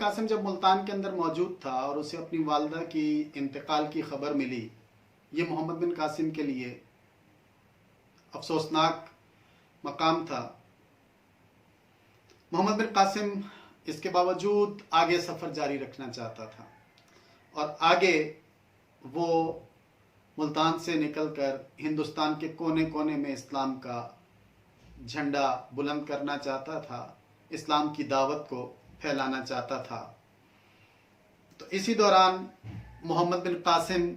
कासिम जब मुल्तान के अंदर मौजूद था और उसे अपनी वालदा की इंतकाल की खबर मिली, ये मोहम्मद बिन कासिम के लिए अफसोसनाक मकाम था। मोहम्मद बिन कासिम इसके बावजूद आगे सफ़र जारी रखना चाहता था और आगे वो मुल्तान से निकलकर हिंदुस्तान के कोने कोने में इस्लाम का झंडा बुलंद करना चाहता था, इस्लाम की दावत को फैलाना चाहता था। तो इसी दौरान मोहम्मद बिन कासिम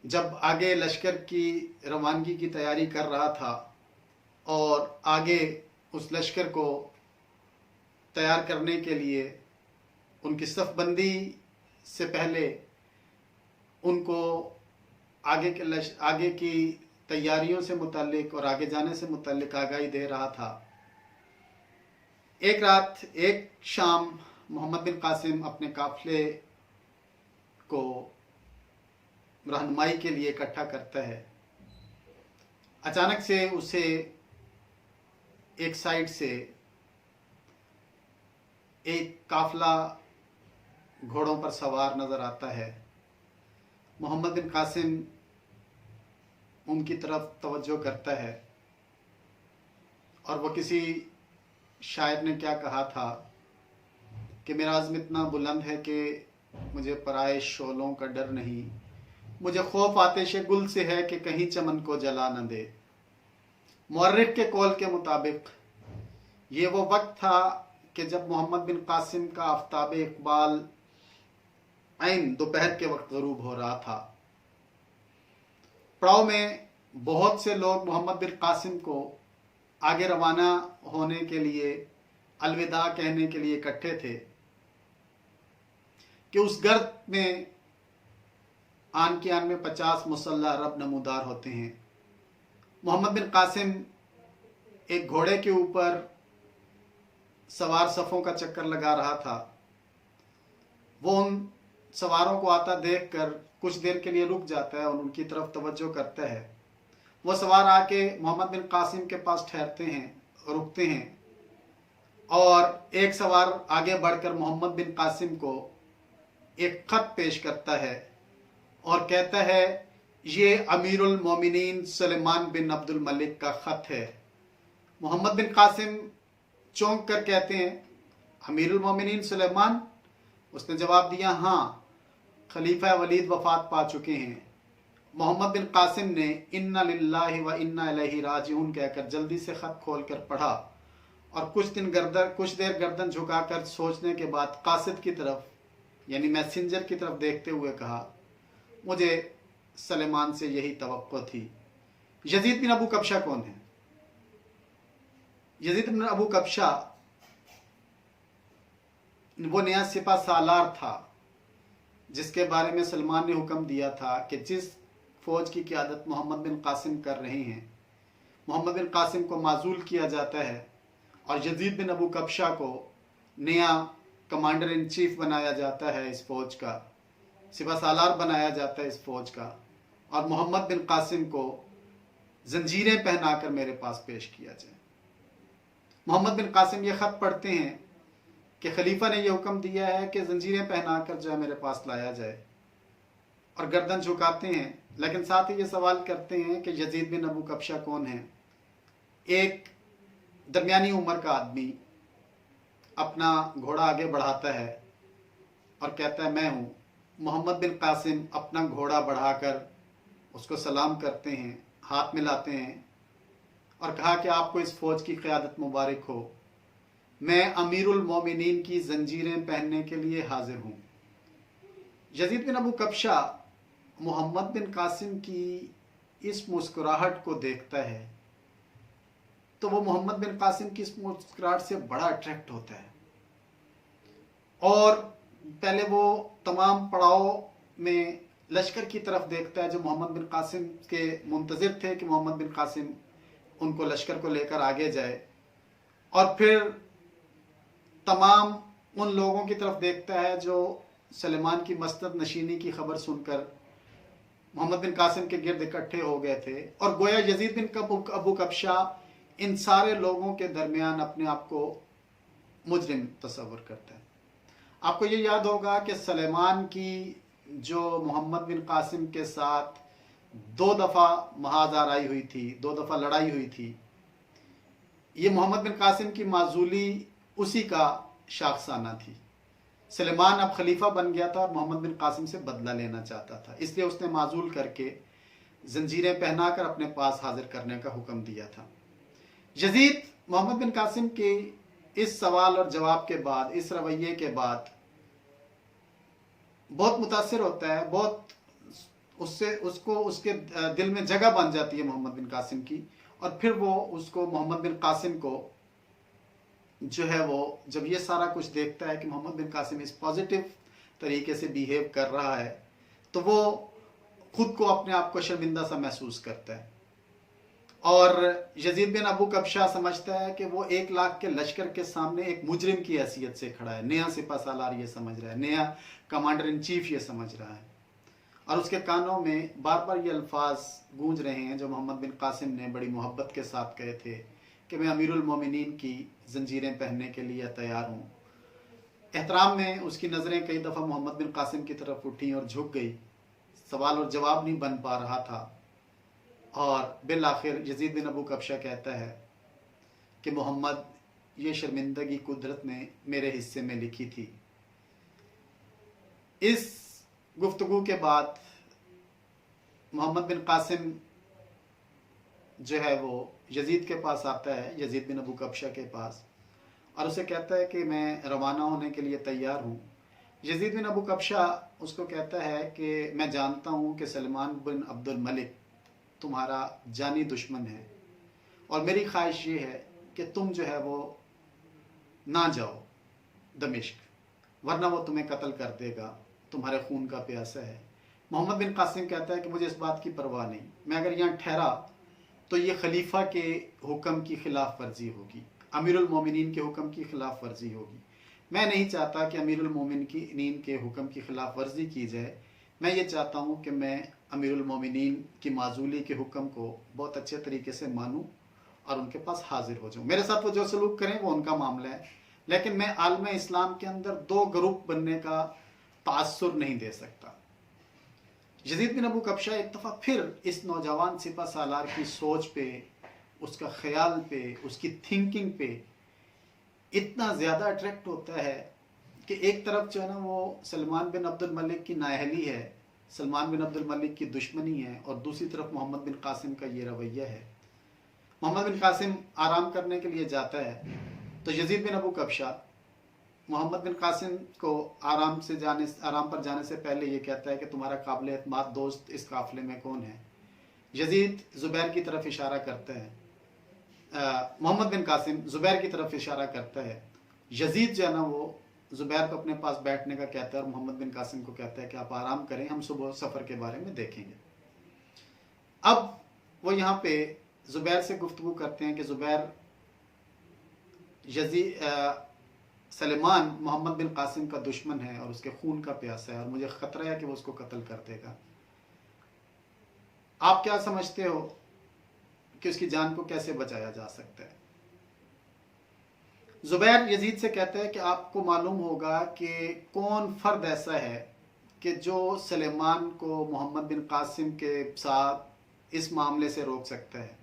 जब आगे लश्कर की रवानगी की तैयारी कर रहा था और आगे उस लश्कर को तैयार करने के लिए उनकी सफ़बंदी से पहले उनको आगे की तैयारियों से मुताल्लिक और आगे जाने से मुताल्लिक आगाही दे रहा था। एक शाम मोहम्मद बिन कासिम अपने काफ़िले को रहनुमाई के लिए इकट्ठा करता है। अचानक से उसे एक साइड से एक काफ़िला घोड़ों पर सवार नज़र आता है। मोहम्मद बिन कासिम उनकी तरफ तवज्जो करता है और वो किसी शायर ने क्या कहा था कि मेरा अज़्म इतना बुलंद है कि मुझे पराए शोलों का डर नहीं, मुझे खौफ आतिश गुल से है कि कहीं चमन को जला न दे। मुअर्रिख के कौल के मुताबिक ये वो वक्त था कि जब मोहम्मद बिन कासिम का आफ्ताब इकबाल ऐन दोपहर के वक्त ग़ुरूब हो रहा था। पड़ाव में बहुत से लोग मोहम्मद बिन कासिम को आगे रवाना होने के लिए अलविदा कहने के लिए इकट्ठे थे कि उस गर्द में आन की आन में 50 मुसल्लह अरब नमूदार होते हैं। मोहम्मद बिन कासिम एक घोड़े के ऊपर सवार सफ़ों का चक्कर लगा रहा था। वो उन सवारों को आता देखकर कुछ देर के लिए रुक जाता है और उनकी तरफ तवज्जो करता है। वो सवार आके मोहम्मद बिन कासिम के पास ठहरते हैं, रुकते हैं और एक सवार आगे बढ़कर मोहम्मद बिन कासिम को एक ख़त पेश करता है और कहता है ये अमीरुल मोमिनीन सुलेमान बिन अब्दुल मलिक का ख़त है। मोहम्मद बिन कासिम चौंक कर कहते हैं अमीरुल मोमिनीन सुलेमान? उसने जवाब दिया हाँ, खलीफा वलीद वफ़ात पा चुके हैं। मोहम्मद बिन कासिम ने इन्ना लिल्लाहि व इन्ना इलैहि राजिऊन कहकर जल्दी से ख़त खोल कर पढ़ा और कुछ देर गर्दन झुकाकर सोचने के बाद कासिद की तरफ यानी मैसेंजर की तरफ देखते हुए कहा मुझे सलेमान से यही तवक्को थी। यजीद बिन अबू कब्शा कौन है? यजीद बिन अबू कब्शा वो नया सिपा सालार था जिसके बारे में सलमान ने हुक्म दिया था कि जिस फौज की क़ियादत मोहम्मद बिन कासिम कर रहे हैं, मोहम्मद बिन कासिम को माजूल किया जाता है और यजीद बिन अबू कब्शा को नया कमांडर इन चीफ बनाया जाता है, इस फौज का सिपा सालार बनाया जाता है इस फौज का, और मोहम्मद बिन कासिम को जंजीरें पहनाकर मेरे पास पेश किया जाए। मोहम्मद बिन कासिम ये ख़त पढ़ते हैं कि खलीफा ने यह हुक्म दिया है कि जंजीरें पहनाकर जो है मेरे पास लाया जाए और गर्दन झुकाते हैं, लेकिन साथ ही ये सवाल करते हैं कि यजीद बिन अबू कब्शा कौन है? एक दरमियानी उम्र का आदमी अपना घोड़ा आगे बढ़ाता है और कहता है मैं हूँ। मोहम्मद बिन कासिम अपना घोड़ा बढ़ाकर उसको सलाम करते हैं, हाथ मिलाते हैं और कहा कि आपको इस फौज की क़ियादत मुबारक हो, मैं अमीरुल मोमिनीन की जंजीरें पहनने के लिए हाजिर हूँ। यजीद बिन अबू कब्शा मोहम्मद बिन कासिम की इस मुस्कुराहट को देखता है तो वो मोहम्मद बिन कासिम की इस मुस्कुराहट से बड़ा अट्रैक्ट होता है और पहले वो तमाम पड़ाव में लश्कर की तरफ देखता है जो मोहम्मद बिन कासिम के मुंतज़िर थे कि मोहम्मद बिन कासिम उनको लश्कर को लेकर आगे जाए, और फिर तमाम उन लोगों की तरफ देखता है जो सलेमान की मस्नद नशीनी की खबर सुनकर मोहम्मद बिन कासिम के गिर्द इकट्ठे हो गए थे, और गोया यजीद बिन अबू कब्शा इन सारे लोगों के दरमियान अपने आप को मुजरिम तस्वर करता है। आपको ये याद होगा कि सलेमान की जो मोहम्मद बिन कासिम के साथ 2 दफ़ा महाज़ार आई हुई थी, 2 दफ़ा लड़ाई हुई थी, ये मोहम्मद बिन कासिम की माजूली उसी का शाखसाना थी। सलेमान अब खलीफा बन गया था और मोहम्मद बिन कासिम से बदला लेना चाहता था, इसलिए उसने माजूल करके जंजीरें पहनाकर अपने पास हाजिर करने का हुक्म दिया था। यजीद मोहम्मद बिन कासिम के इस सवाल और जवाब के बाद, इस रवैये के बाद बहुत मुतासिर होता है, बहुत उसको उसके दिल में जगह बन जाती है मोहम्मद बिन कासिम की, और फिर वो उसको मोहम्मद बिन कासिम को जो है वो जब ये सारा कुछ देखता है कि मोहम्मद बिन कासिम इस पॉजिटिव तरीके से बिहेव कर रहा है, तो वो खुद को अपने आप को शर्मिंदा सा महसूस करता है। और यजीद बिन अबू कबशा समझता है कि वो 1 लाख के लश्कर के सामने एक मुजरिम की हैसियत से खड़ा है, नया सिपा सालार ये समझ रहा है, नया कमांडर इन चीफ ये समझ रहा है, और उसके कानों में बार बार ये अल्फाज गूंज रहे हैं जो मोहम्मद बिन कासिम ने बड़ी मोहब्बत के साथ कहे थे कि मैं अमीरुल मोमिनीन की जंजीरें पहनने के लिए तैयार हूँ। एहतराम में उसकी नज़रें कई दफ़ा मोहम्मद बिन कासिम की तरफ उठी और झुक गई, सवाल और जवाब नहीं बन पा रहा था, और बिल आखिर यजीद बिन अबू कबशा कहता है कि मोहम्मद, ये शर्मिंदगी कुदरत ने मेरे हिस्से में लिखी थी। इस गुफ्तगू के बाद मोहम्मद बिन कासिम जो है वो यजीद के पास आता है, यजीद बिन अबू कबशा के पास, और उसे कहता है कि मैं रवाना होने के लिए तैयार हूँ। यजीद बिन अबू कबशा उसको कहता है कि मैं जानता हूँ कि सलमान बिन अब्दुल मलिक तुम्हारा जानी दुश्मन है, और मेरी ख्वाहिश ये है कि तुम जो है वो ना जाओ दमिश्क, वरना वो तुम्हें कत्ल कर देगा, तुम्हारे खून का प्यासा है। मोहम्मद बिन कासिम कहता है कि मुझे इस बात की परवाह नहीं, मैं अगर यहाँ ठहरा तो ये खलीफा के हुक्म की खिलाफ वर्जी होगी, अमीरुल मोमिनीन के हुक्म की खिलाफ वर्जी होगी। मैं नहीं चाहता कि अमीरुल मोमिनीन के हुक्म की खिलाफ वर्जी की जाए। मैं ये चाहता हूँ कि मैं अमीरुल मोमिनीन की माजूली के हुक्म को बहुत अच्छे तरीके से मानूँ और उनके पास हाजिर हो जाऊँ। मेरे साथ वो जो सलूक करें वो उनका मामला है, लेकिन मैं आलम इस्लाम के अंदर 2 ग्रुप बनने का तासुर नहीं दे सकता। यजीद बिन अबू कबशा एक दफ़ा फिर इस नौजवान सिपा सालार की सोच पे, उसका ख्याल पे, उसकी थिंकिंग पे इतना ज़्यादा अट्रैक्ट होता है कि एक तरफ जो है ना वो सलमान बिन अब्दुल मलिक की नाअहली है, सलमान बिन अब्दुल मलिक की दुश्मनी है, और दूसरी तरफ मोहम्मद बिन कासिम का ये रवैया है। मोहम्मद बिन कासिम आराम करने के लिए जाता है तो यजीद बिन अबू कबशा मोहम्मद बिन कासिम को आराम पर जाने से पहले ये कहता है कि तुम्हारा काबिल एतमाद दोस्त इस काफिले में कौन है। यजीद ज़ुबैर की तरफ इशारा करता है, मोहम्मद बिन कासिम ज़ुबैर की तरफ इशारा करता है। यजीद जो है ना वो ज़ुबैर को अपने पास बैठने का कहता है और मोहम्मद बिन कासिम को कहता है कि आप आराम करें, हम सुबह सफ़र के बारे में देखेंगे। अब वो यहाँ पे ज़ुबैर से गुफ्तगू करते हैं कि ज़ुबैर, सलेमान मोहम्मद बिन कासिम का दुश्मन है और उसके खून का प्यासा है, और मुझे ख़तरा है कि वो उसको कत्ल कर देगा। आप क्या समझते हो कि उसकी जान को कैसे बचाया जा सकता है? ज़ुबैर यजीद से कहता है कि आपको मालूम होगा कि कौन फ़र्द ऐसा है कि जो सलेमान को मोहम्मद बिन कासिम के साथ इस मामले से रोक सकता है।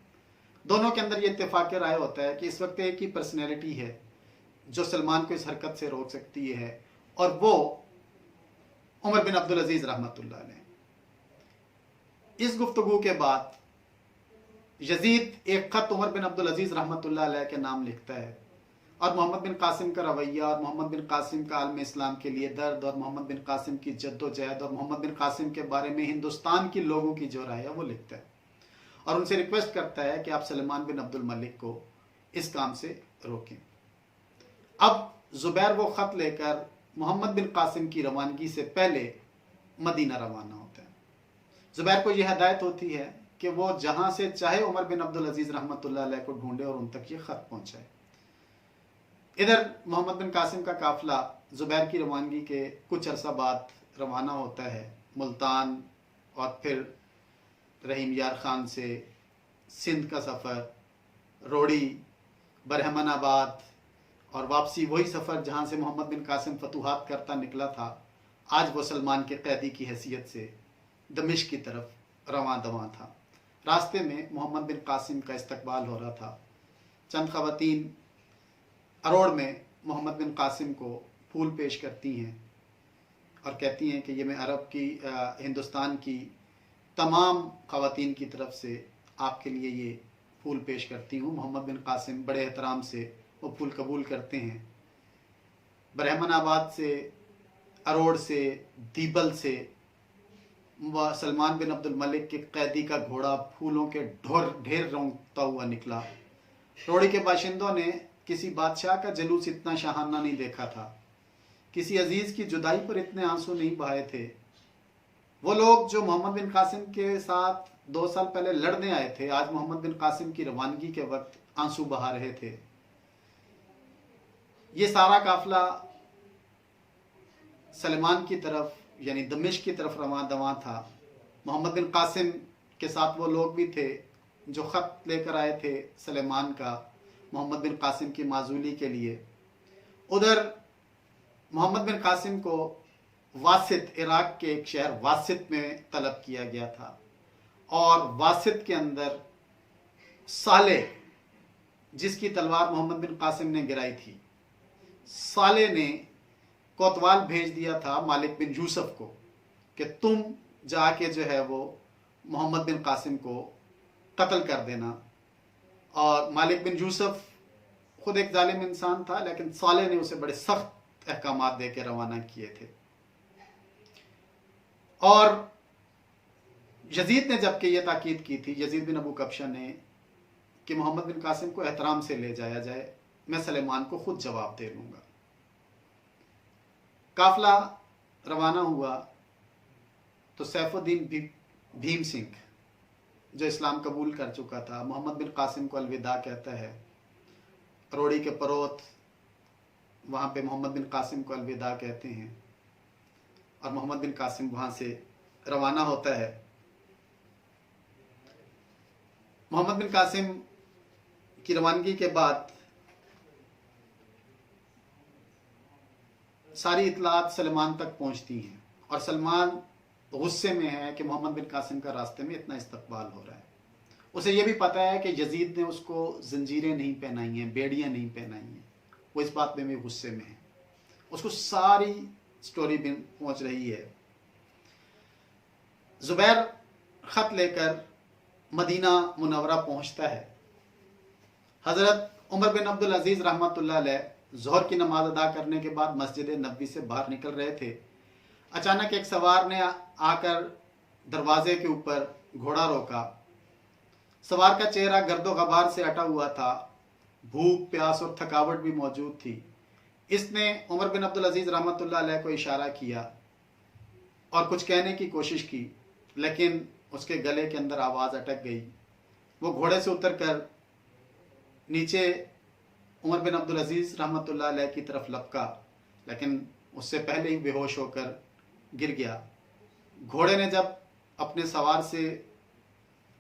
दोनों के अंदर ये इत्तेफाक राय होता है कि इस वक्त एक ही पर्सनैलिटी है जो सलमान को इस हरकत से रोक सकती है, और वो उमर बिन अब्दुल अजीज़ रहमतुल्लाह अलैह। इस गुफ्तगू के बाद यजीद एक ख़त उमर बिन अब्दुल अजीज़ रहमतुल्लाह अलैह के नाम लिखता है, और मोहम्मद बिन कासिम का रवैया और मोहम्मद बिन कासिम का आलम इस्लाम के लिए दर्द और मोहम्मद बिन कासिम की जद्दोजहद और मोहम्मद बिन कासिम के बारे में हिंदुस्तान के लोगों की जो राय है वो लिखता है, और उनसे रिक्वेस्ट करता है कि आप सलमान बिन अब्दुल मलिक को इस काम से रोकें। अब ज़ुबैर वो ख़त लेकर मोहम्मद बिन कासिम की रवानगी से पहले मदीना रवाना होता है। ज़ुबैर को यह हदायत होती है कि वो जहाँ से चाहे उमर बिन अब्दुल अजीज़ रहमतुल्लाह अलैह को ढूंढे और उन तक ये ख़त पहुँचाए। इधर मोहम्मद बिन कासिम का काफ़िला ज़ुबैर की रवानगी के कुछ अरसा बाद रवाना होता है मुल्तान, और फिर रहीम यार ख़ान से सिंध का सफ़र, रोड़ी, बरहमनाबाद और वापसी वही सफ़र जहाँ से मोहम्मद बिन कासिम फतूहात करता निकला था, आज वो सलमान के कैदी की हैसियत से दमिश्क की तरफ रवां दवां था। रास्ते में मोहम्मद बिन कासिम का इस्तकबाल हो रहा था। चंद ख़वातीन अरोड़ में मोहम्मद बिन कासिम को फूल पेश करती हैं और कहती हैं कि ये मैं अरब की हिंदुस्तान की तमाम ख़वातीन की तरफ से आपके लिए ये फूल पेश करती हूँ। मोहम्मद बिन कासिम बड़े एहतराम से वो फूल कबूल करते हैं। ब्रह्मनाबाद से, अरोड़ से, दीबल से व सलमान बिन अब्दुल मलिक के कैदी का घोड़ा फूलों के ढेर रोंगता हुआ निकला। रोड़ी के बाशिंदों ने किसी बादशाह का जुलूस इतना शाहाना नहीं देखा था, किसी अजीज़ की जुदाई पर इतने आंसू नहीं बहाए थे। वो लोग जो मोहम्मद बिन कासिम के साथ 2 साल पहले लड़ने आए थे, आज मोहम्मद बिन कासिम की रवानगी के वक्त आंसू बहा रहे थे। ये सारा काफिला सलमान की तरफ यानी दमिश्क की तरफ रवां दवां था। मोहम्मद बिन कासिम के साथ वो लोग भी थे जो ख़त लेकर आए थे सलेमान का मोहम्मद बिन कासिम की माजूली के लिए। उधर मोहम्मद बिन कासिम को वासित, इराक के एक शहर वासित में तलब किया गया था और वासित के अंदर साले, जिसकी तलवार मोहम्मद बिन कासिम ने गिराई थी, साले ने कोतवाल भेज दिया था मालिक बिन यूसुफ को कि तुम जाके जो है वो मोहम्मद बिन कासिम को कत्ल कर देना। और मालिक बिन यूसुफ खुद एक जालिम इंसान था, लेकिन साले ने उसे बड़े सख्त अहकामात दे के रवाना किए थे। और यजीद ने जबकि यह ताकीद की थी, यजीद बिन अबू कब्शा ने, कि मोहम्मद बिन कासिम को एहतराम से ले जाया जाए, मैं सलेमान को खुद जवाब दे लूँगा। काफिला रवाना हुआ तो सैफुद्दीन भीम सिंह, जो इस्लाम कबूल कर चुका था, मोहम्मद बिन कासिम को अलविदा कहता है। रोड़ी के परोत वहाँ पे मोहम्मद बिन कासिम को अलविदा कहते हैं और मोहम्मद बिन कासिम वहाँ से रवाना होता है। मोहम्मद बिन कासिम की रवानगी के बाद सारी इतलात सलमान तक पहुँचती हैं और सलमान गुस्से में है कि मोहम्मद बिन कासिम का रास्ते में इतना इस्तकबाल हो रहा है। उसे यह भी पता है कि यजीद ने उसको जंजीरें नहीं पहनाई हैं, बेड़ियाँ नहीं पहनाई हैं, वो इस बात में भी गुस्से में है। उसको सारी स्टोरी भी पहुँच रही है। ज़ुबैर ख़त लेकर मदीना मुनव्वरा पहुँचता है। हज़रत उमर बिन अब्दुल अजीज़ रहमतुल्लाह अलैह ज़ोहर की नमाज अदा करने के बाद मस्जिद नबवी से बाहर निकल रहे थे। अचानक एक सवार ने आकर दरवाजे के ऊपर घोड़ा रोका। सवार का चेहरा गर्दो गबार से अटा हुआ था, भूख, प्यास और थकावट भी मौजूद थी। इसने उमर बिन अब्दुल अजीज़ रहमतुल्लाह अलैह को इशारा किया और कुछ कहने की कोशिश की, लेकिन उसके गले के अंदर आवाज़ अटक गई। वो घोड़े से उतरकर नीचे उमर बिन अब्दुल अजीज़ रहमतुल्लाह अलैह की तरफ लपका, लेकिन उससे पहले ही बेहोश होकर गिर गया। घोड़े ने जब अपने सवार से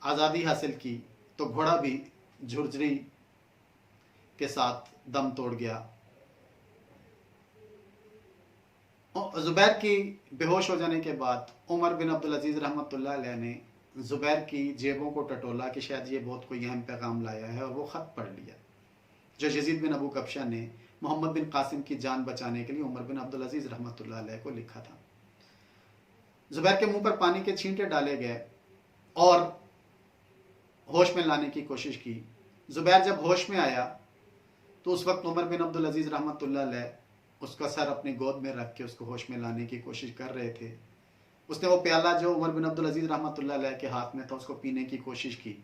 आज़ादी हासिल की तो घोड़ा भी झुरझुरी के साथ दम तोड़ गया। ज़ुबैर की बेहोश हो जाने के बाद उमर बिन अब्दुल अजीज़ रहमतुल्लाह अलैह ने ज़ुबैर की जेबों को टटोला कि शायद ये बहुत कोई अहम पैगाम लाया है, और वो ख़त पढ़ लिया जो यजीद बिन अबू कब्शा ने मोहम्मद बिन कासिम की जान बचाने के लिए उमर बिन अब्दुल अजीज़ रहमतुल्लाह अलैह को लिखा था। ज़ुबैर के मुंह पर पानी के छींटे डाले गए और होश में लाने की कोशिश की। ज़ुबैर जब होश में आया तो उस वक्त उमर बिन अब्दुल अजीज़ रहमतुल्लाह अलैह उसका सर अपनी गोद में रख के उसको होश में लाने की कोशिश कर रहे थे। उसने वो प्याला जो उमर बिन अब्दुल अजीज़ रहमतुल्लाह अलैह के हाथ में था उसको पीने की कोशिश की,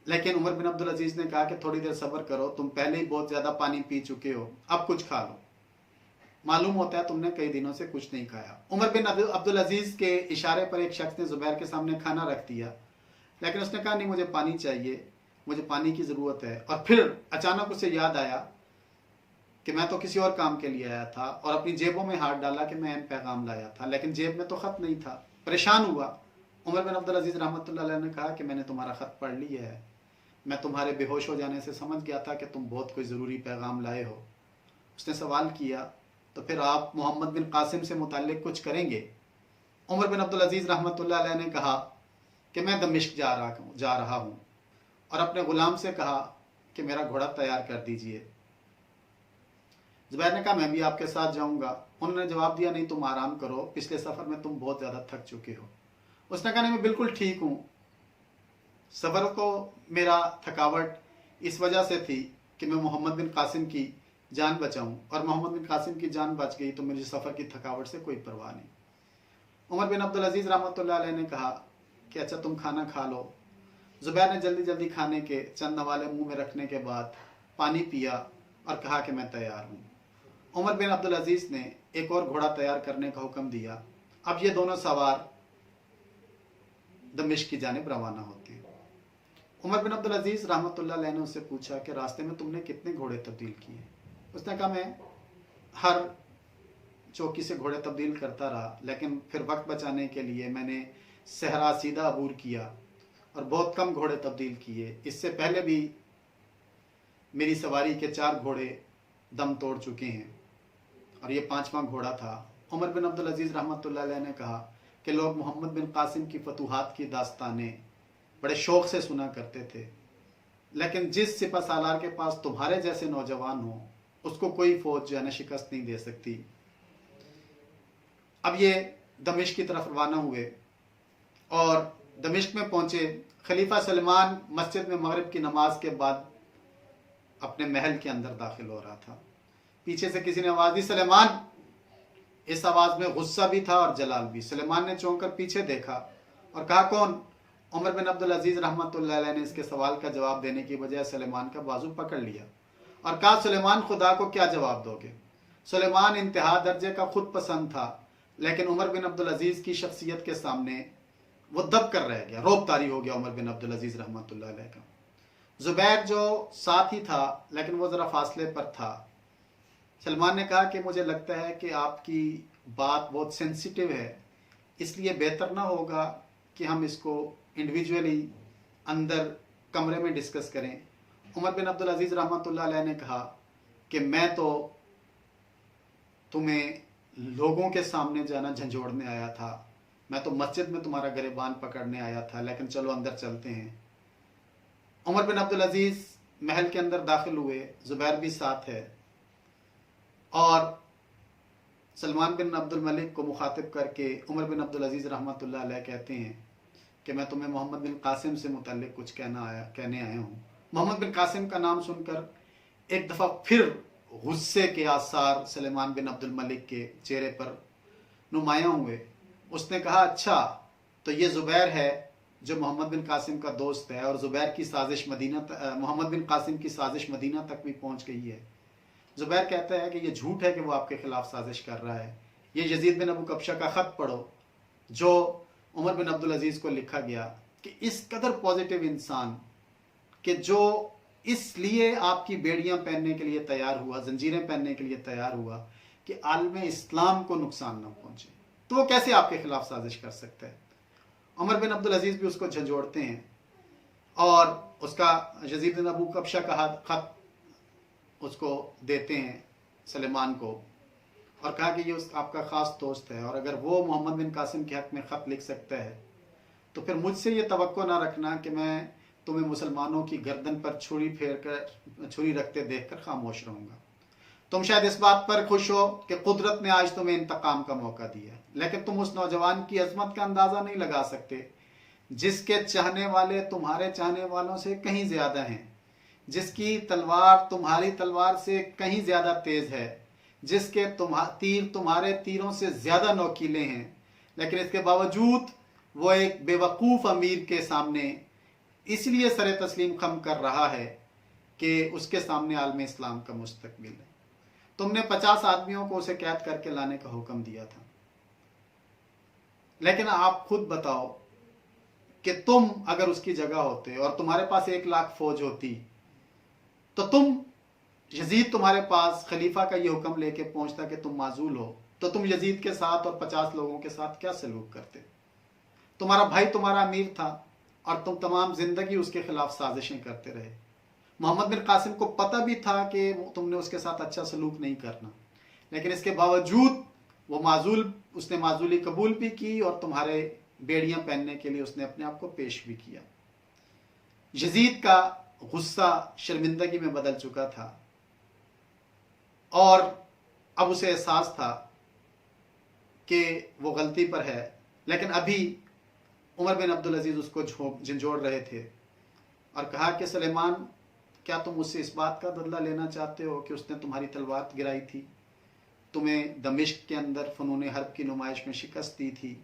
लेकिन उमर बिन अब्दुल अजीज़ ने कहा कि थोड़ी देर सब्र करो, तुम पहले ही बहुत ज़्यादा पानी पी चुके हो, अब कुछ खा लो, मालूम होता है तुमने कई दिनों से कुछ नहीं खाया। उमर बिन अब्दुल अजीज़ के इशारे पर एक शख्स ने ज़ुबैर के सामने खाना रख दिया, लेकिन उसने कहा नहीं, मुझे पानी चाहिए, मुझे पानी की ज़रूरत है। और फिर अचानक उसे याद आया कि मैं तो किसी और काम के लिए आया था, और अपनी जेबों में हाथ डाला कि मैं अहम पैगाम लाया था, लेकिन जेब में तो ख़त नहीं था। परेशान हुआ। उमर बिन अब्दुल अजीज़ रहमतुल्लाह अलैह ने कहा कि मैंने तुम्हारा ख़त पढ़ लिया है, मैं तुम्हारे बेहोश हो जाने से समझ गया था कि तुम बहुत कोई ज़रूरी पैगाम लाए हो। उसने सवाल किया, तो फिर आप मोहम्मद बिन कासिम से मुताल्लिक कुछ करेंगे? उमर बिन अब्दुल अजीज़ रहमतुल्लाह अलैह ने कहा कि मैं दमिश्क जा रहा हूँ, और अपने ग़ुलाम से कहा कि मेरा घोड़ा तैयार कर दीजिए। ज़ुबैर ने कहा मैं भी आपके साथ जाऊँगा। उन्होंने जवाब दिया नहीं, तुम आराम करो, पिछले सफ़र में तुम बहुत ज़्यादा थक चुके हो। उसने कहा नहीं, मैं बिल्कुल ठीक हूँ। सफ़र को मेरा थकावट इस वजह से थी कि मैं मोहम्मद बिन कासिम की जान बचाऊँ, और मोहम्मद बिन कासिम की जान बच गई तो मुझे सफ़र की थकावट से कोई परवाह नहीं। उमर बिन अब्दुल अजीज़ रहमतुल्लाह अलैह ने कहा कि अच्छा तुम खाना खा लो। ज़ुबैर ने जल्दी जल्दी खाने के चंद नवाले मुंह में रखने के बाद पानी पिया और कहा कि मैं तैयार हूँ। उमर बिन अब्दुल अजीज़ ने एक और घोड़ा तैयार करने का हुक्म दिया। अब ये दोनों सवार दमिश्क की जानिब रवाना होते हैं। उमर बिन अब्दुल अजीज़ रहमतुल्लाह अलैह ने उससे पूछा कि रास्ते में तुमने कितने घोड़े तब्दील किए? उसने कहा मैं हर चौकी से घोड़े तब्दील करता रहा, लेकिन फिर वक्त बचाने के लिए मैंने सहरा सीधा अबूर किया और बहुत कम घोड़े तब्दील किए। इससे पहले भी मेरी सवारी के 4 घोड़े दम तोड़ चुके हैं और ये 5वां घोड़ा था। उमर बिन अब्दुल अजीज़ रहमतुल्लाह अलैह ने कहा कि लोग मोहम्मद बिन कासिम की फतूहात की दास्तानें बड़े शौक़ से सुना करते थे, लेकिन जिस सिपह सालार के पास तुम्हारे जैसे नौजवान हो उसको कोई फ़ौज जो है ना शिकस्त नहीं दे सकती। अब ये दमिश्क की तरफ रवाना हुए और दमिश्क में पहुंचे। खलीफा सलमान मस्जिद में मगरिब की नमाज के बाद अपने महल के अंदर दाखिल हो रहा था। पीछे से किसी ने आवाज़ दी, सलेमान। इस आवाज़ में गुस्सा भी था और जलाल भी। सलेमान ने चौंक कर पीछे देखा और कहा कौन? उमर बिन अब्दुल अजीज़ रहमतुल्लाह अलैह ने इसके सवाल का जवाब देने की बजाय सलेमान का बाजू पकड़ लिया और कहा, सुलेमान खुदा को क्या जवाब दोगे? सुलेमान इंतहा दर्जे का खुद पसंद था, लेकिन उमर बिन अब्दुल अजीज़ की शख्सियत के सामने वो दब कर रह गया, रौब तारी हो गया उमर बिन अब्दुल अजीज़ रहमतुल्लाह अलैह का। ज़ुबैर जो साथ ही था लेकिन वो ज़रा फासले पर था। सलमान ने कहा कि मुझे लगता है कि आपकी बात बहुत सेंसिटिव है, इसलिए बेहतर ना होगा कि हम इसको इंडिविजुअली अंदर कमरे में डिस्कस करें। उमर बिन अब्दुल अजीज़ रहमतुल्लाह अलैह ने कहा कि मैं तो तुम्हें लोगों के सामने जाना झंझोड़ने आया था, मैं तो मस्जिद में तुम्हारा गिरबान पकड़ने आया था, लेकिन चलो अंदर चलते हैं। उमर बिन अब्दुल अजीज़ महल के अंदर दाखिल हुए, ज़ुबैर भी साथ है, और सलमान बिन अब्दुल मलिक को मुखातिब करके उमर बिन अब्दुल अजीज़ रहमतुल्लाह अलैह कहते हैं कि मैं तुम्हें मोहम्मद बिन कासिम से मुतल्लिक कुछ कहने आया हूँ। मोहम्मद बिन कासिम का नाम सुनकर एक दफ़ा फिर गुस्से के आसार सलेमान बिन अब्दुल मलिक के चेहरे पर नुमायाँ हुए। उसने कहा, अच्छा तो ये ज़ुबैर है जो मोहम्मद बिन कासिम का दोस्त है, और ज़ुबैर की साजिश मोहम्मद बिन कासिम की साजिश मदीना तक भी पहुँच गई है। ज़ुबैर कहता है कि ये झूठ है कि वो आपके ख़िलाफ़ साजिश कर रहा है। ये यजीद बिन अबू कब्शा का ख़त पढ़ो जो उमर बिन अब्दुल अजीज़ को लिखा गया कि इस कदर पॉजिटिव इंसान कि जो इसलिए आपकी बेड़ियां पहनने के लिए तैयार हुआ, जंजीरें पहनने के लिए तैयार हुआ कि आलम इस्लाम को नुकसान न पहुंचे, तो वो कैसे आपके खिलाफ साजिश कर सकता है? उमर बिन अब्दुल अजीज़ भी उसको झंझोड़ते हैं और उसका यजीद बिन अबू कब्शा का खत उसको देते हैं सलेमान को, और कहा कि ये आपका ख़ास दोस्त है, और अगर वो मोहम्मद बिन कासिम के हक़ में ख़त लिख सकता है तो फिर मुझसे ये तवक्को ना रखना कि मैं तुम्हें मुसलमानों की गर्दन पर छुरी रखते देखकर खामोश रहूँगा। तुम शायद इस बात पर खुश हो कि कुदरत ने आज तुम्हें इंतकाम का मौका दिया, लेकिन तुम उस नौजवान की अजमत का अंदाज़ा नहीं लगा सकते जिसके चाहने वाले तुम्हारे चाहने वालों से कहीं ज़्यादा हैं, जिसकी तलवार तुम्हारी तलवार से कहीं ज़्यादा तेज़ है, जिसके तीर तुम्हारे तीरों से ज़्यादा नौकीले हैं, लेकिन इसके बावजूद वो एक बेवकूफ़ अमीर के सामने इसलिए सर तस्लीम खम कर रहा है कि उसके सामने आलम इस्लाम का मुस्तकबिल है। तुमने 50 आदमियों को उसे कैद करके लाने का हुक्म दिया था, लेकिन आप खुद बताओ कि तुम अगर उसकी जगह होते और तुम्हारे पास 1 लाख फौज होती तो तुम यजीद तुम्हारे पास खलीफा का ये हुक्म लेके पहुंचता कि तुम माजूल हो, तो तुम यजीद के साथ और 50 लोगों के साथ क्या सलूक करते? तुम्हारा भाई तुम्हारा अमीर था, और तुम तमाम जिंदगी उसके खिलाफ साजिशें करते रहे। मोहम्मद बिन कासिम को पता भी था कि तुमने उसके साथ अच्छा सलूक नहीं करना, लेकिन इसके बावजूद उसने माजूली कबूल भी की और तुम्हारे बेड़ियां पहनने के लिए उसने अपने आप को पेश भी किया। यजीद का गुस्सा शर्मिंदगी में बदल चुका था और अब उसे एहसास था कि वो गलती पर है, लेकिन अभी उमर बिन अब्दुल अजीज उसको झंझोड़ रहे थे और कहा कि सुलेमान, क्या तुम मुझसे इस बात का बदला लेना चाहते हो कि उसने तुम्हारी तलवार गिराई थी, तुम्हें दमिश्क के अंदर फ़नून हर्ब की नुमाइश में शिकस्त दी थी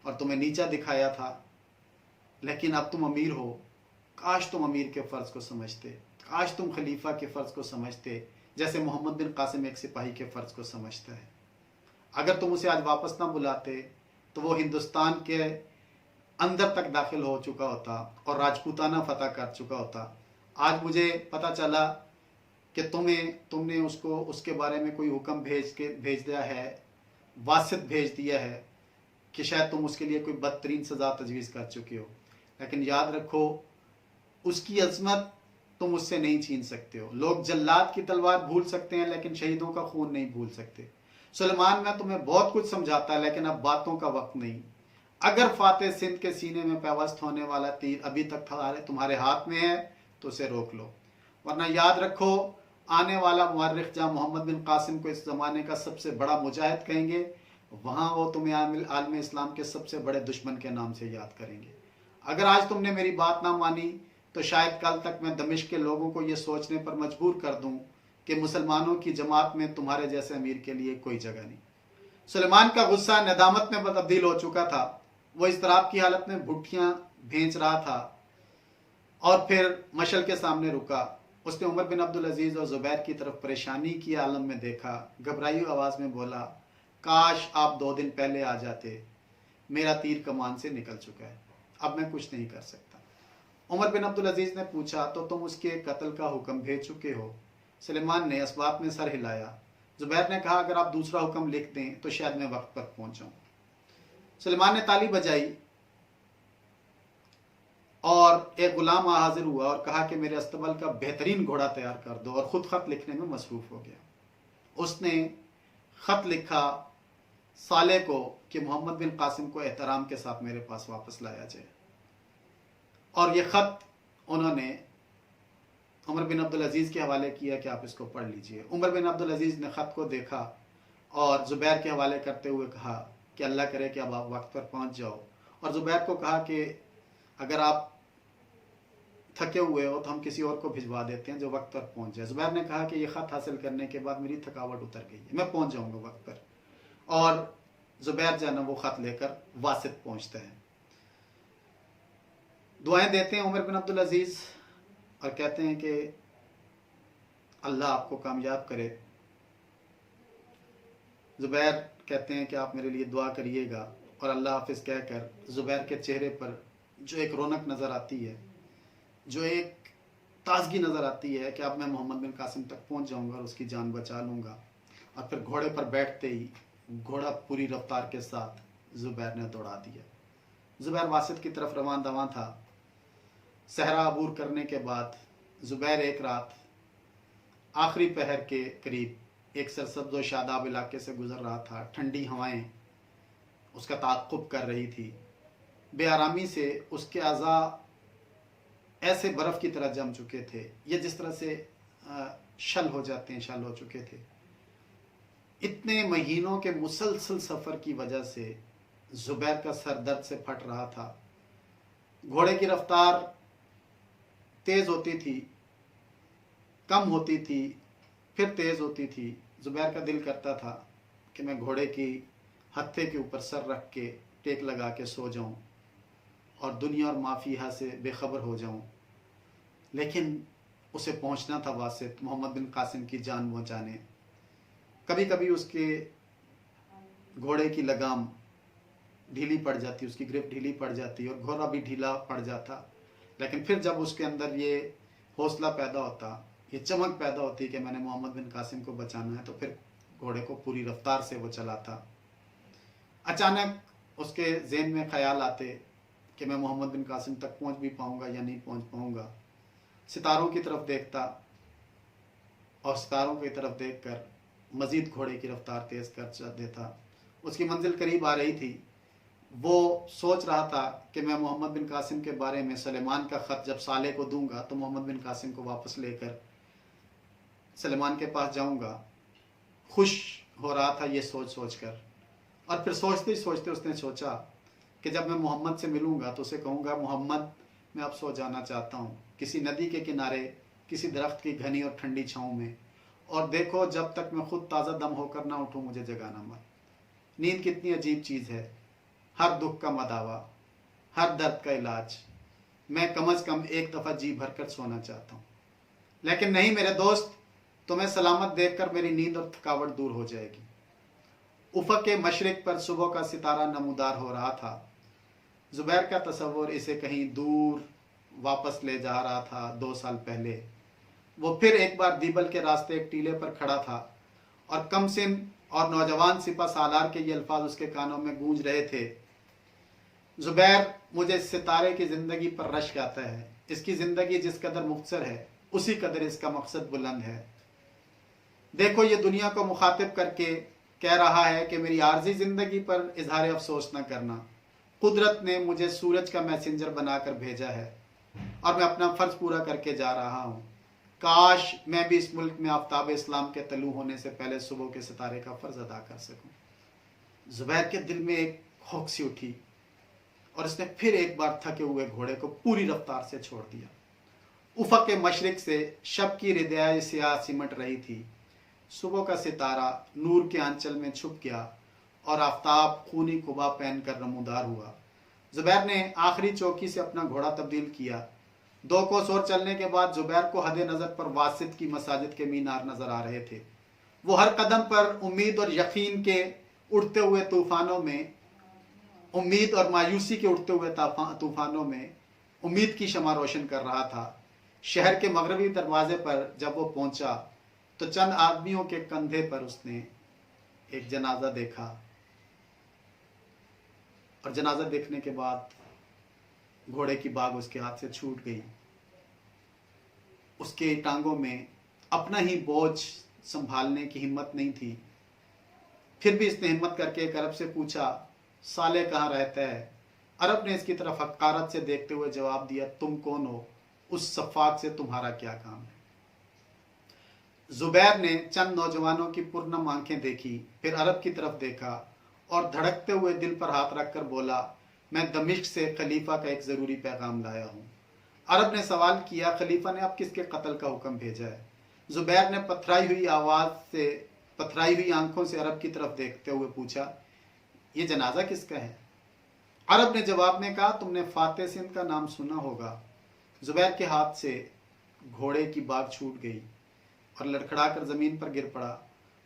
और तुम्हें नीचा दिखाया था, लेकिन अब तुम अमीर हो। काश तुम अमीर के फ़र्ज़ को समझते, काश तुम खलीफा के फ़र्ज़ को समझते जैसे मोहम्मद बिन कासिम एक सिपाही के फ़र्ज़ को समझता है। अगर तुम उसे आज वापस ना बुलाते तो वो हिंदुस्तान के अंदर तक दाखिल हो चुका होता और राजपूताना फतह कर चुका होता। आज मुझे पता चला कि तुमने उसको उसके बारे में कोई हुक्म भेज दिया है, वासित भेज दिया है कि शायद तुम उसके लिए कोई बदतरीन सज़ा तजवीज़ कर चुके हो, लेकिन याद रखो उसकी अज़मत तुम उससे नहीं छीन सकते हो। लोग जल्लाद की तलवार भूल सकते हैं लेकिन शहीदों का खून नहीं भूल सकते। सुलेमान, मैं तुम्हें बहुत कुछ समझाता लेकिन अब बातों का वक्त नहीं। अगर फातेह सिंध के सीने में पैवस्त होने वाला तीर अभी तक तुम्हारे हाथ में है तो उसे रोक लो, वरना याद रखो आने वाला मुअर्रिख जहाँ मोहम्मद बिन कासिम को इस ज़माने का सबसे बड़ा मुजाहिद कहेंगे, वहाँ वो तुम्हें आलम इस्लाम के सबसे बड़े दुश्मन के नाम से याद करेंगे। अगर आज तुमने मेरी बात ना मानी तो शायद कल तक मैं दमिश्क के लोगों को ये सोचने पर मजबूर कर दूँ कि मुसलमानों की जमात में तुम्हारे जैसे अमीर के लिए कोई जगह नहीं। सुलेमान का गुस्सा नदामत में तब्दील हो चुका था। वो इज़्तिराब की हालत में भुट्टियाँ भेज रहा था और फिर मशल के सामने रुका। उसने उमर बिन अब्दुल अजीज़ और ज़ुबैर की तरफ परेशानी की आलम में देखा, घबराई आवाज़ में बोला, काश आप 2 दिन पहले आ जाते, मेरा तीर कमान से निकल चुका है, अब मैं कुछ नहीं कर सकता। उमर बिन अब्दुल अजीज़ ने पूछा, तो तुम उसके कत्ल का हुक्म भेज चुके हो? सुलेमान ने असबाब में सर हिलाया। ज़ुबैर ने कहा, अगर आप दूसरा हुक्म लिख दें तो शायद मैं वक्त पर पहुँच जाऊँ। सुलेमान ने ताली बजाई और एक गुलाम हाजिर हुआ और कहा कि मेरे अस्तबल का बेहतरीन घोड़ा तैयार कर दो, और ख़ुद ख़त लिखने में मसरूफ़ हो गया। उसने ख़त लिखा साले को कि मोहम्मद बिन कासिम को एहतराम के साथ मेरे पास वापस लाया जाए, और ये ख़त उन्होंने उमर बिन अब्दुल अजीज़ के हवाले किया कि आप इसको पढ़ लीजिए। उमर बिन अब्दुल अजीज़ ने ख़त को देखा और ज़ुबैर के हवाले करते हुए कहा कि अल्लाह करे कि अब आप वक्त पर पहुँच जाओ, और ज़ुबैर को कहा कि अगर आप थके हुए हो तो हम किसी और को भिजवा देते हैं जो वक्त पर पहुँच जाए। ज़ुबैर ने कहा कि ये ख़त हासिल करने के बाद मेरी थकावट उतर गई है, मैं पहुँच जाऊँगा वक्त पर। और ज़ुबैर जो है ना वो ख़त लेकर वासित पहुँचते हैं, दुआएं देते हैं उमर बिन अब्दुल अजीज़ और कहते हैं कि अल्लाह आपको कामयाब करे। ज़ुबैर कहते हैं कि आप मेरे लिए दुआ करिएगा, और अल्लाह हाफिज़ कहकर ज़ुबैर के चेहरे पर जो एक रौनक नज़र आती है, जो एक ताजगी नज़र आती है कि अब मैं मोहम्मद बिन कासिम तक पहुंच जाऊंगा और उसकी जान बचा लूँगा। और फिर घोड़े पर बैठते ही घोड़ा पूरी रफ्तार के साथ ज़ुबैर ने दौड़ा दिया। ज़ुबैर वासित की तरफ रवान दवां था। सहरा अबूर करने के बाद ज़ुबैर एक रात आखिरी पहर के करीब एक सरसब्ज़ व शादाब इलाके से गुज़र रहा था। ठंडी हवाएं उसका ताक़ुब कर रही थी। बेआरामी से उसके अज़ा ऐसे बर्फ़ की तरह जम चुके थे, ये जिस तरह से शल हो जाते हैं, शल हो चुके थे। इतने महीनों के मुसलसल सफ़र की वजह से ज़ुबैर का सर दर्द से फट रहा था। घोड़े की रफ्तार तेज़ होती थी, कम होती थी, फिर तेज़ होती थी। ज़ुबैर का दिल करता था कि मैं घोड़े की हत्थे के ऊपर सर रख के टेक लगा के सो जाऊं और दुनिया और माफिया से बेखबर हो जाऊं, लेकिन उसे पहुंचना था वासित, मोहम्मद बिन कासिम की जान बचाने। कभी कभी उसके घोड़े की लगाम ढीली पड़ जाती, उसकी ग्रिप ढीली पड़ जाती और घोड़ा भी ढीला पड़ जाता, लेकिन फिर जब उसके अंदर ये हौसला पैदा होता, ये चमक पैदा होती कि मैंने मोहम्मद बिन कासिम को बचाना है, तो फिर घोड़े को पूरी रफ्तार से वो चलाता। अचानक उसके ज़हन में ख्याल आते कि मैं मोहम्मद बिन कासिम तक पहुंच भी पाऊंगा या नहीं पहुंच पाऊंगा। सितारों की तरफ देखता और सितारों की तरफ देखकर मज़ीद घोड़े की रफ्तार तेज़ कर देता। उसकी मंजिल करीब आ रही थी। वो सोच रहा था कि मैं मोहम्मद बिन कासिम के बारे में सुलेमान का ख़त जब साले को दूंगा तो मोहम्मद बिन कासिम को वापस लेकर सुलेमान के पास जाऊंगा। खुश हो रहा था ये सोच सोच कर। और फिर सोचते ही सोचते उसने सोचा कि जब मैं मोहम्मद से मिलूंगा तो उसे कहूँगा, मोहम्मद मैं अब सो जाना चाहता हूँ किसी नदी के किनारे, किसी दरख्त की घनी और ठंडी छाँव में, और देखो जब तक मैं खुद ताज़ा दम होकर ना उठूँ मुझे जगाना मत। नींद कितनी अजीब चीज़ है, हर दुख का मदावा, हर दर्द का इलाज। मैं कम अज़ कम एक दफ़ा जी भर कर सोना चाहता हूँ। लेकिन नहीं मेरे दोस्त, तुम्हें सलामत देखकर मेरी नींद और थकावट दूर हो जाएगी। उफ़क़ के मशरिक़ पर सुबह का सितारा नमूदार हो रहा था। ज़ुबैर का तसव्वुर इसे कहीं दूर वापस ले जा रहा था। 2 साल पहले वो फिर एक बार दीबल के रास्ते एक टीले पर खड़ा था और कमसिन और नौजवान सिपा सालार के ये अल्फाज उसके कानों में गूंज रहे थे, ज़ुबैर मुझे इस सितारे की ज़िंदगी पर रश्क आता है। इसकी ज़िंदगी जिस कदर मुख्तसर है उसी कदर इसका मकसद बुलंद है। देखो ये दुनिया को मुखातिब करके कह रहा है कि मेरी आर्जी ज़िंदगी पर इजहार अफसोस न करना। कुदरत ने मुझे सूरज का मैसेंजर बनाकर भेजा है और मैं अपना फ़र्ज़ पूरा करके जा रहा हूँ। काश मैं भी इस मुल्क में आफ्ताब इस्लाम के तलू होने से पहले सुबह के सितारे का फ़र्ज़ अदा कर सकूँ। ज़ुबैर के दिल में एक खौफ सी उठी और उसने फिर एक बार थके हुए घोड़े को पूरी रफ्तार से छोड़ दिया। उफ़क़ के मशरिक़ से शब की रिदाए सियाह सिमट रही थी। सुबह का सितारा नूर के आंचल में छुप गया और आफ्ताब खूनी कुबा पहनकर नमूदार हुआ। ज़ुबैर ने आखिरी चौकी से अपना घोड़ा तब्दील किया। 2 कोस और चलने के बाद ज़ुबैर को हदे नज़र पर वासित की मसाजिद के मीनार नज़र आ रहे थे। वो हर कदम पर उम्मीद और यकीन के उड़ते हुए तूफ़ानों में, उम्मीद और मायूसी के उड़ते हुए तूफ़ानों में उम्मीद की शमा रोशन कर रहा था। शहर के मगरबी दरवाजे पर जब वो पहुंचा तो चंद आदमियों के कंधे पर उसने एक जनाजा देखा और जनाजा देखने के बाद घोड़े की बाग उसके हाथ से छूट गई। उसके टांगों में अपना ही बोझ संभालने की हिम्मत नहीं थी। फिर भी इसने हिम्मत करके एक अरब से पूछा, साले कहाँ रहता है? अरब ने इसकी तरफ हक़ारत से देखते हुए जवाब दिया, तुम कौन हो? उस सफ़ाक से तुम्हारा क्या काम है? ज़ुबैर ने चंद नौजवानों की पुरनम आंखें देखी, फिर अरब की तरफ देखा और धड़कते हुए दिल पर हाथ रखकर बोला, मैं दमिश्क से खलीफा का एक ज़रूरी पैगाम लाया हूँ। अरब ने सवाल किया, खलीफा ने अब किसके कत्ल का हुक्म भेजा है? ज़ुबैर ने पथराई हुई आंखों से अरब की तरफ देखते हुए पूछा, ये जनाजा किसका है? अरब ने जवाब में कहा, तुमने फातेह सिंध का नाम सुना होगा। ज़ुबैर के हाथ से घोड़े की बाग छूट गई और लड़खड़ाकर ज़मीन पर गिर पड़ा।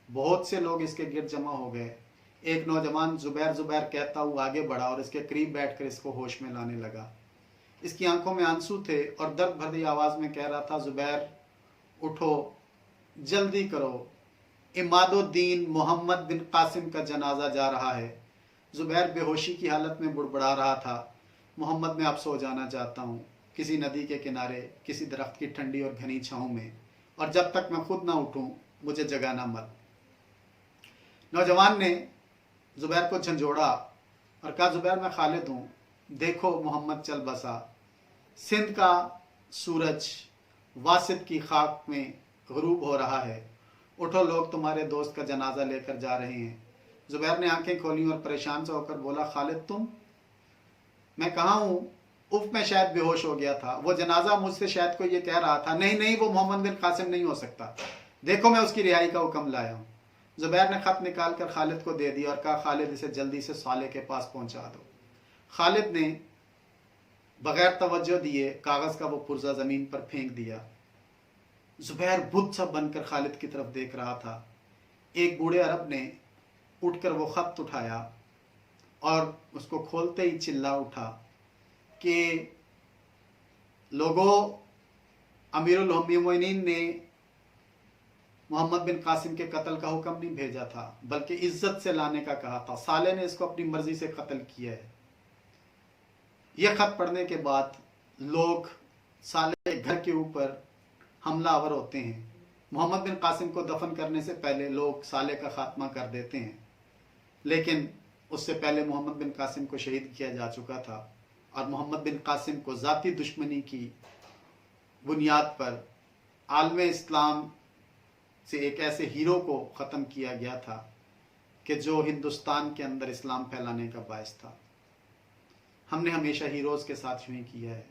बहुत से लोग इसके गिर्द जमा हो गए। एक नौजवान ज़ुबैर ज़ुबैर कहता हुआ आगे बढ़ा और इसके करीब बैठकर इसको होश में लाने लगा। इसकी आंखों में आंसू थे और दर्द भरी आवाज़ में कह रहा था, ज़ुबैर उठो, जल्दी करो, इमादुद्दीन मोहम्मद बिन कासिम का जनाजा जा रहा है। ज़ुबैर बेहोशी की हालत में बुड़बुड़ा रहा था, मोहम्मद मैं अब सो जाना चाहता हूँ किसी नदी के किनारे, किसी दरख्त की ठंडी और घनी छाँव में, और जब तक मैं खुद ना उठूँ मुझे जगाना मत। नौजवान ने ज़ुबैर को झंझोड़ा और कहा, ज़ुबैर मैं खालिद हूँ, देखो मोहम्मद चल बसा। सिंध का सूरज वासित की खाक में ग़ुरूब हो रहा है। उठो, लोग तुम्हारे दोस्त का जनाजा लेकर जा रहे हैं। ज़ुबैर ने आंखें खोली और परेशान से होकर बोला, खालिद तुम? मैं कहाँ हूँ? उफ, मैं शायद बेहोश हो गया था। वो जनाजा मुझसे शायद कोई ये कह रहा था, नहीं नहीं वो मोहम्मद बिन कासिम नहीं हो सकता, देखो मैं उसकी रिहाई का हुक्म लाया हूँ। ज़ुबैर ने ख़त निकाल कर खालिद को दे दिया और कहा, खालिद इसे जल्दी से साले के पास पहुँचा दो। खालिद ने बग़ैर तवज्जो दिए कागज़ का वो पुर्जा ज़मीन पर फेंक दिया। ज़ुबैर बुत सा बनकर खालिद की तरफ देख रहा था। एक बूढ़े अरब ने उठकर वो ख़त उठाया और उसको खोलते ही चिल्ला उठा कि लोगों, अमीरुल मोमिनीन ने मोहम्मद बिन कासिम के कत्ल का हुक्म नहीं भेजा था, बल्कि इज्जत से लाने का कहा था। साले ने इसको अपनी मर्जी से कत्ल किया है। यह खत पढ़ने के बाद लोग साले के घर के ऊपर हमलावर होते हैं। मोहम्मद बिन कासिम को दफन करने से पहले लोग साले का खात्मा कर देते हैं, लेकिन उससे पहले मोहम्मद बिन कासिम को शहीद किया जा चुका था और मोहम्मद बिन कासिम को ज़ाती दुश्मनी की बुनियाद पर आलम इस्लाम से एक ऐसे हीरो को ख़त्म किया गया था कि जो हिंदुस्तान के अंदर इस्लाम फैलाने का बायस था। हमने हमेशा हीरोज़ के साथ यूँ ही किया है,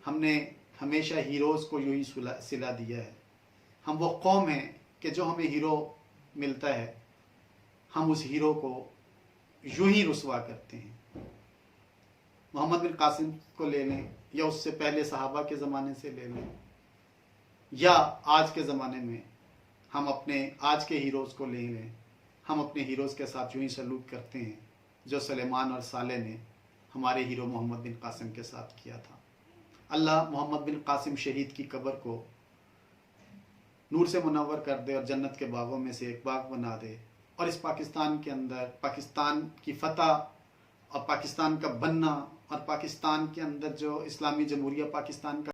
हमने हमेशा हीरोज़ को यूँ ही सिला दिया है। हम वो कौम हैं कि जो हमें हीरो मिलता है हम उस हीरो को यूँ ही रुसवा करते हैं। मोहम्मद बिन कासिम को ले लें या उससे पहले सहाबा के ज़माने से ले लें या आज के ज़माने में हम अपने आज के हीरोज़ को ले लें, हम अपने हीरोज़ के साथ यूँ ही सलूक करते हैं जो सुलेमान और साले ने हमारे हीरो मोहम्मद बिन कासिम के साथ किया था। अल्लाह मोहम्मद बिन कासिम शहीद की कब्र को नूर से मुनव्वर कर दे और जन्नत के बागों में से एक बाग बना दे, और इस पाकिस्तान के अंदर पाकिस्तान की फतह और पाकिस्तान का बनना और पाकिस्तान के अंदर जो इस्लामी जमहूरिया पाकिस्तान का